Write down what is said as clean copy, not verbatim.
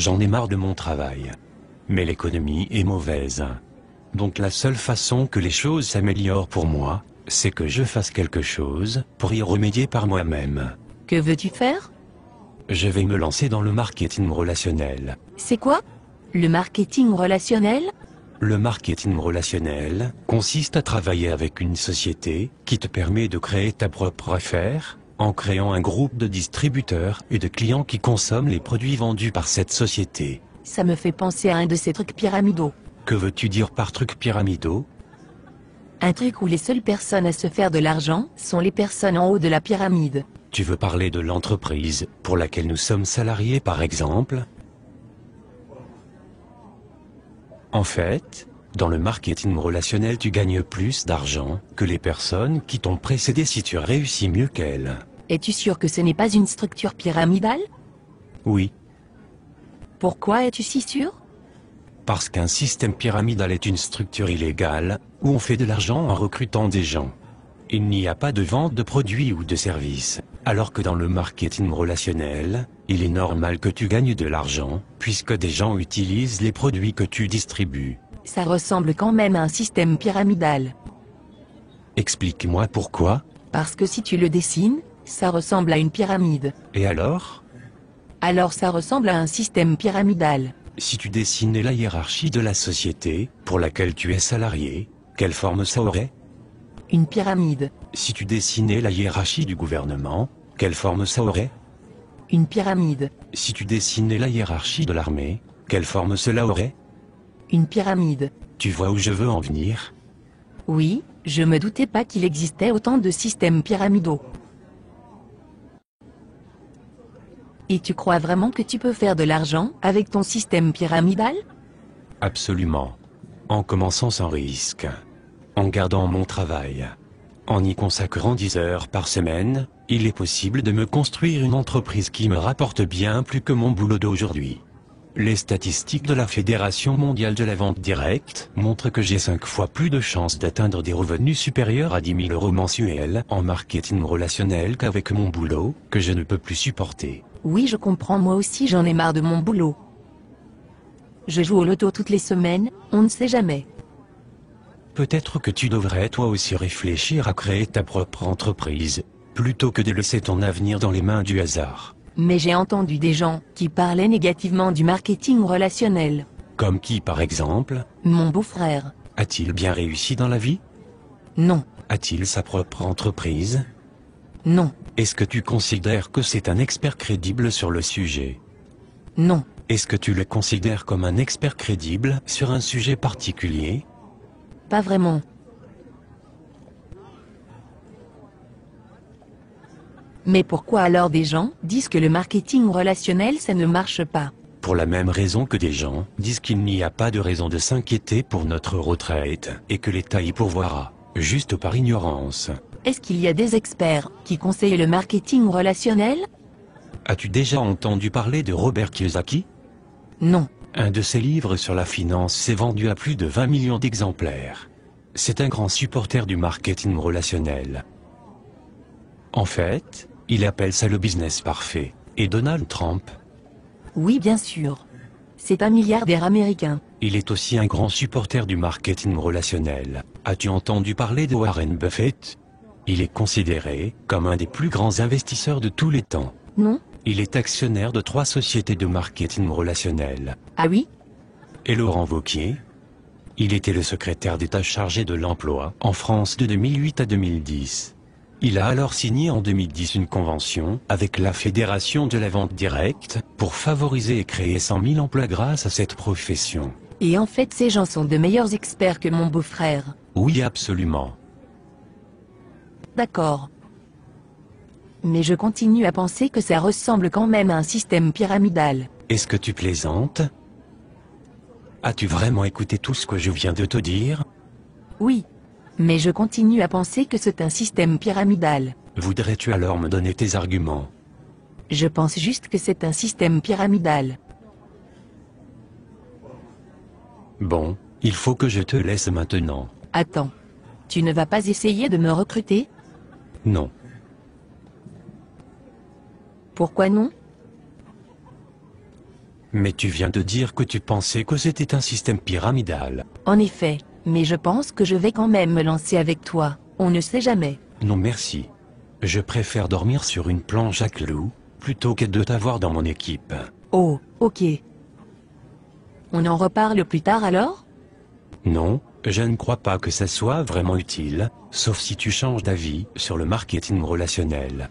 J'en ai marre de mon travail. Mais l'économie est mauvaise. Donc la seule façon que les choses s'améliorent pour moi, c'est que je fasse quelque chose pour y remédier par moi-même. Que veux-tu faire? Je vais me lancer dans le marketing relationnel. C'est quoi? Le marketing relationnel? Le marketing relationnel consiste à travailler avec une société qui te permet de créer ta propre affaire, en créant un groupe de distributeurs et de clients qui consomment les produits vendus par cette société. Ça me fait penser à un de ces trucs pyramidaux. Que veux-tu dire par trucs pyramidaux? Un truc où les seules personnes à se faire de l'argent sont les personnes en haut de la pyramide. Tu veux parler de l'entreprise pour laquelle nous sommes salariés par exemple? En fait, dans le marketing relationnel tu gagnes plus d'argent que les personnes qui t'ont précédé si tu réussis mieux qu'elles. Es-tu sûr que ce n'est pas une structure pyramidale? Oui, Pourquoi es-tu si sûr? parce qu'un système pyramidal est une structure illégale, où on fait de l'argent en recrutant des gens. Il n'y a pas de vente de produits ou de services, alors que dans le marketing relationnel, il est normal que tu gagnes de l'argent, puisque des gens utilisent les produits que tu distribues. Ça ressemble quand même à un système pyramidal. Explique-moi pourquoi, Parce que si tu le dessines, ça ressemble à une pyramide. et alors? Alors ça ressemble à un système pyramidal. Si tu dessinais la hiérarchie de la société, pour laquelle tu es salarié, quelle forme ça aurait? Une pyramide. Si tu dessinais la hiérarchie du gouvernement, quelle forme ça aurait? Une pyramide. Si tu dessinais la hiérarchie de l'armée, quelle forme cela aurait? Une pyramide. Tu vois où je veux en venir? Oui, je me doutais pas qu'il existait autant de systèmes pyramidaux. Et tu crois vraiment que tu peux faire de l'argent avec ton système pyramidal? Absolument. En commençant sans risque. En gardant mon travail. En y consacrant 10 heures par semaine, il est possible de me construire une entreprise qui me rapporte bien plus que mon boulot d'aujourd'hui. Les statistiques de la Fédération mondiale de la vente directe montrent que j'ai 5 fois plus de chances d'atteindre des revenus supérieurs à 10 000 € mensuels en marketing relationnel qu'avec mon boulot, que je ne peux plus supporter. Oui, je comprends, moi aussi j'en ai marre de mon boulot. Je joue au loto toutes les semaines, on ne sait jamais. Peut-être que tu devrais toi aussi réfléchir à créer ta propre entreprise, plutôt que de laisser ton avenir dans les mains du hasard. Mais j'ai entendu des gens qui parlaient négativement du marketing relationnel. Comme qui par exemple? Mon beau-frère. A-t-il bien réussi dans la vie? Non, A-t-il sa propre entreprise? non, Est-ce que tu considères que c'est un expert crédible sur le sujet? non, Est-ce que tu le considères comme un expert crédible sur un sujet particulier? pas vraiment. Mais pourquoi alors des gens disent que le marketing relationnel ça ne marche pas? Pour la même raison que des gens disent qu'il n'y a pas de raison de s'inquiéter pour notre retraite, et que l'État y pourvoira, juste par ignorance. Est-ce qu'il y a des experts qui conseillent le marketing relationnel? As-tu déjà entendu parler de Robert Kiyosaki? Non. Un de ses livres sur la finance s'est vendu à plus de 20 millions d'exemplaires. C'est un grand supporter du marketing relationnel. En fait, il appelle ça le business parfait. Et Donald Trump? Oui, bien sûr. C'est un milliardaire américain. Il est aussi un grand supporter du marketing relationnel. As-tu entendu parler de Warren Buffett? Il est considéré comme un des plus grands investisseurs de tous les temps. Non? Il est actionnaire de 3 sociétés de marketing relationnel. Ah oui? Et Laurent Wauquiez? Il était le secrétaire d'État chargé de l'emploi en France de 2008 à 2010. Il a alors signé en 2010 une convention avec la Fédération de la vente directe pour favoriser et créer 100 000 emplois grâce à cette profession. Et en fait ces gens sont de meilleurs experts que mon beau-frère. Oui, absolument. D'accord. Mais je continue à penser que ça ressemble quand même à un système pyramidal. Est-ce que tu plaisantes? As-tu vraiment écouté tout ce que je viens de te dire? Oui. Mais je continue à penser que c'est un système pyramidal. Voudrais-tu alors me donner tes arguments? Je pense juste que c'est un système pyramidal. Bon, il faut que je te laisse maintenant. Attends. Tu ne vas pas essayer de me recruter? Non. Pourquoi non? Mais tu viens de dire que tu pensais que c'était un système pyramidal. En effet, mais je pense que je vais quand même me lancer avec toi, on ne sait jamais. Non merci. Je préfère dormir sur une planche à clous, plutôt que de t'avoir dans mon équipe. Oh, ok. On en reparle plus tard alors? Non, je ne crois pas que ça soit vraiment utile, sauf si tu changes d'avis sur le marketing relationnel.